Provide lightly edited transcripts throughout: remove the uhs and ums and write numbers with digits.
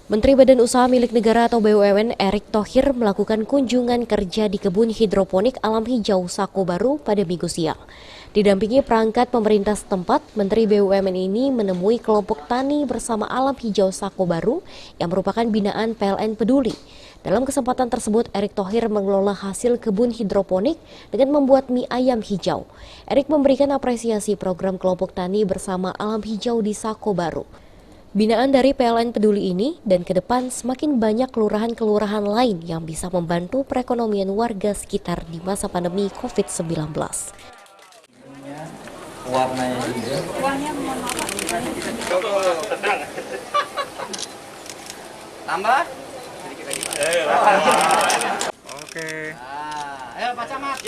Menteri Badan Usaha Milik Negara atau BUMN Erick Thohir melakukan kunjungan kerja di kebun hidroponik alam hijau Sako Baru pada Minggu siang. Didampingi perangkat pemerintah setempat, Menteri BUMN ini menemui kelompok tani bersama alam hijau Sako Baru yang merupakan binaan PLN Peduli. Dalam kesempatan tersebut, Erick Thohir mengelola hasil kebun hidroponik dengan membuat mie ayam hijau. Erick memberikan apresiasi program kelompok tani bersama alam hijau di Sako Baru. Binaan dari PLN Peduli ini dan ke depan semakin banyak kelurahan-kelurahan lain yang bisa membantu perekonomian warga sekitar di masa pandemi COVID-19. Warnanya juga. Tambah? Sedikit lagi, Pak. Oke. Ayo Pak Camat,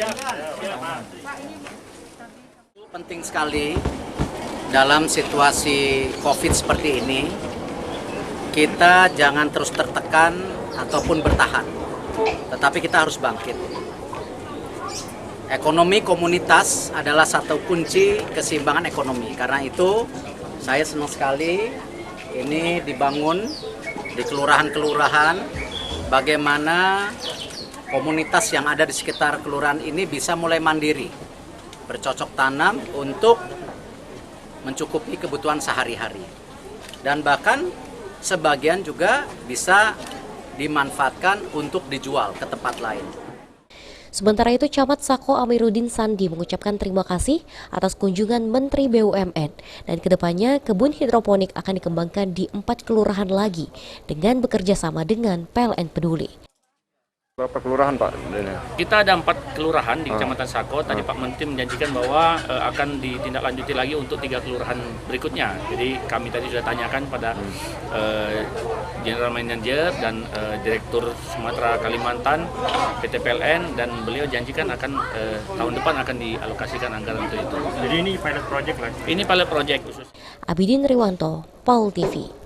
penting sekali dalam situasi COVID seperti ini, kita jangan terus tertekan ataupun bertahan, tetapi kita harus bangkit. Ekonomi komunitas adalah satu kunci keseimbangan ekonomi. Karena itu, saya senang sekali ini dibangun di kelurahan-kelurahan, bagaimana komunitas yang ada di sekitar kelurahan ini bisa mulai mandiri, bercocok tanam untuk mencukupi kebutuhan sehari-hari. Dan bahkan sebagian juga bisa dimanfaatkan untuk dijual ke tempat lain. Sementara itu, Camat Sako Amiruddin Sandi mengucapkan terima kasih atas kunjungan Menteri BUMN dan kedepannya kebun hidroponik akan dikembangkan di 4 kelurahan lagi dengan bekerja sama dengan PLN Peduli. Berapa kelurahan Pak? Kita ada 4 kelurahan di Kecamatan Sako. Tadi Pak Menteri menjanjikan bahwa akan ditindaklanjuti lagi untuk 3 kelurahan berikutnya. Jadi kami tadi sudah tanyakan pada General Manager dan Direktur Sumatera Kalimantan PT PLN, dan beliau janjikan akan tahun depan akan dialokasikan anggaran untuk itu. Jadi ini pilot project lah? Ini pilot project khusus. Abidin Riwanto, Paul TV.